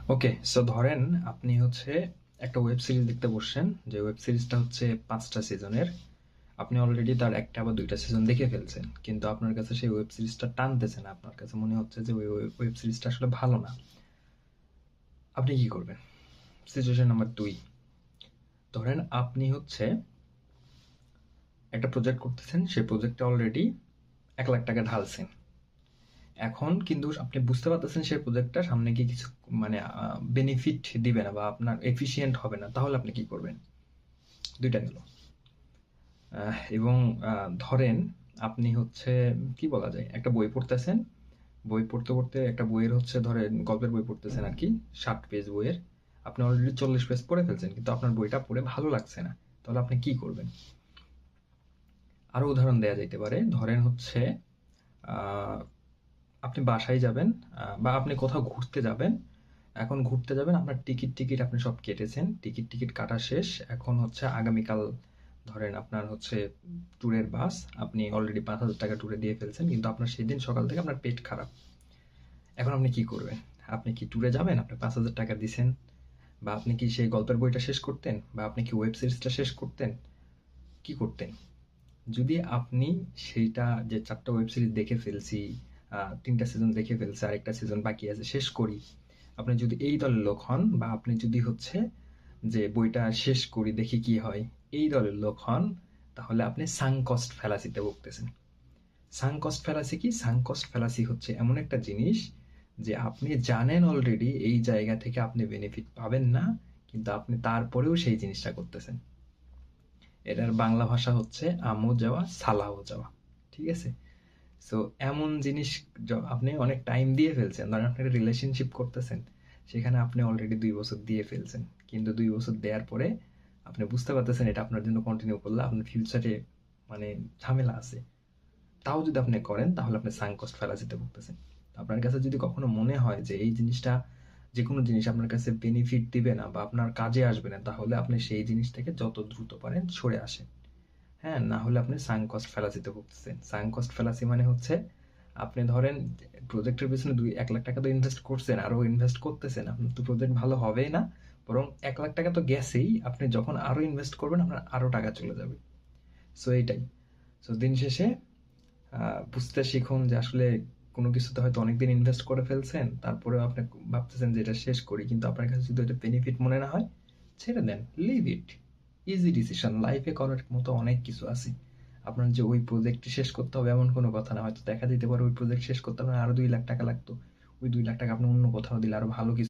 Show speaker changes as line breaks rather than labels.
ওকে, so ধরেন আপনি হচ্ছে একটা ওয়েব সিরিজ দেখতে বসছেন, যে ওয়েব সিরিজটা হচ্ছে ৫টা সিজনের। আপনি অলরেডি তার ১টা বা ২টা সিজন দেখে ফেলছেন, কিন্তু আপনার কাছে সেই ওয়েব সিরিজটা টানতেছে না। আপনার কাছে মনে হচ্ছে যে ওই ওয়েব সিরিজটা আসলে ভালো না। আপনি কি করবেন? সিচুয়েশন নাম্বার ২, ধরেন আপনি হচ্ছে একটা প্রজেক্ট করতেছেন, সেই প্রজেক্টে অলরেডি ৳১,০০,০০০ ঢালছেন। এখন কিন্তু আপনি বুঝতে পারতেছেন সেই প্রজেক্টটা সামনে গিয়ে কিছু মানে বেনিফিট দিবে না বা আপনার এফিশিয়েন্ট হবে না। তাহলে আপনি কি করবেন? ২ টা গেল। এবং ধরেন আপনি হচ্ছে কি বলা যায়? একটা বই পড়তেছেন। বই পড়তে, পড়তে একটা বইয়ের হচ্ছে ধরেন গল্পের বই পড়তেছেন আরকি। ৬০ পেজ বইয়ের। আপনি অলরেডি ৪০ পেজ পড়ে ফেলছেন। কিন্তু আপনার বইটা পড়ে ভালো লাগছে না। তাহলে আপনি কি করবেন? আরো উদাহরণ দেয়া যাইতে পারে। ধরেন হচ্ছে আ আপনি বাসায় যাবেন বা আপনি কোথাও ঘুরতে যাবেন। এখন ঘুরতে যাবেন, আপনার টিকিট আপনি সব কেটেছেন। টিকিট কাটা শেষ। এখন হচ্ছে আগামীকাল ধরেন আপনার হচ্ছে ট্যুরের বাস। আপনি অলরেডি ৳৫,০০০ ট্যুরে দিয়ে ফেলছেন। কিন্তু আপনার সেদিন সকাল থেকে আপনার পেট খারাপ। এখন আপনি কি করবেন? আপনি কি ট্যুরে যাবেন? আপনি ৳৫,০০০ দিছেন। বা আপনি কি সেই গল্পের বইটা শেষ করতেন? বা আপনি কি ওয়েব সিরিজটা শেষ করতেন? কি করতেন? যদি আপনি সেইটা যে ৪ টা ওয়েব সিরিজ দেখে ফেলছি, ৩ টা সিজন দেখে ফেলছি, আরেকটা সিজন বাকি আছে, শেষ করি। আপনি যদি এই দলের লোক হন বা আপনি যদি হচ্ছে যে বইটা শেষ করি দেখি কি হয়, এই দলের লোক হন, তাহলে আপনি সাঙ্ক কস্ট ফ্যালাসিতে ভুগতেছেন। সাঙ্ক কস্ট ফ্যালাসি কি? সাঙ্ক কস্ট ফ্যালাসি হচ্ছে এমন একটা জিনিস যে আপনি জানেন অলরেডি এই জায়গা থেকে আপনি বেনিফিট পাবেন না, কিন্তু আপনি তারপরেও সেই জিনিসটা করতেছেন। এটার বাংলা ভাষা হচ্ছে আমও যাওয়া সালাও যাওয়া। ঠিক আছে? সো এমন জিনিস আপনি অনেক টাইম দিয়ে ফেলছেন। ধরেন আপনি একটা রিলেশনশিপ করতেছেন। সেখানে আপনি অলরেডি ২ বছর দিয়ে ফেলছেন। কিন্তু ২ বছর দেয়ার পরে আপনি বুঝতে পারতেছেন এটা আপনার জন্য কন্টিনিউ করলে আপনার ফিউচারে মানে ঝামেলা আছে। তাও যদি আপনি করেন তাহলে আপনি সাঙ্ক কস্ট ফ্যালাসিতে ভুগতেছেন। আপনার কাছে যদি কখনো মনে হয় যে এই জিনিসটা, যেকোনো জিনিস আপনার কাছে বেনিফিট দিবে না বা আপনার কাজে আসবে না, তাহলে আপনি সেই জিনিস থেকে যত দ্রুত পারেন সরে আসেন। হ্যাঁ? না হলে আপনি সাঙ্ক কস্ট ফ্যালাসিতে ভুগতেছেন। সাঙ্ক কস্ট ফ্যালাসি মানে হচ্ছে আপনি ধরেন প্রজেক্টের পেছনে ৳১,০০,০০০ তো ইনভেস্ট করছেন, আরো ইনভেস্ট করতেছেন। আপনার তো প্রজেক্ট ভালো হবেই না। বরং ৳১,০০,০০০ তো গেছেই। আপনি যখন আরো ইনভেস্ট করবেন আপনার আরো টাকা চলে যাবে। সো এইটাই। সো দিন শেষে আ বুঝতে শিখুন যে আসলে কোনো কিছুতে হয়তো অনেকদিন ইনভেস্ট করে ফেলছেন। তারপরেও আপনি ভাবতেছেন যে এটা শেষ করি। কিন্তু আপনার কাছে যদি এটা বেনিফিট মনে না হয়, ছেড়ে দেন। Leave it. Easy decision. লাইফে করার মতো অনেক কিছু আছে। আপনার যে ওই প্রজেক্টটি শেষ করতে হবে এমন কোনো কথা না। হয়তো দেখা দিতে পারে ওই প্রজেক্ট শেষ করতে আপনার আরো ৳২,০০,০০০ লাগতো। ওই ৳২,০০,০০০ আপনি অন্য কোথাও দিলে আরো ভালো কিছু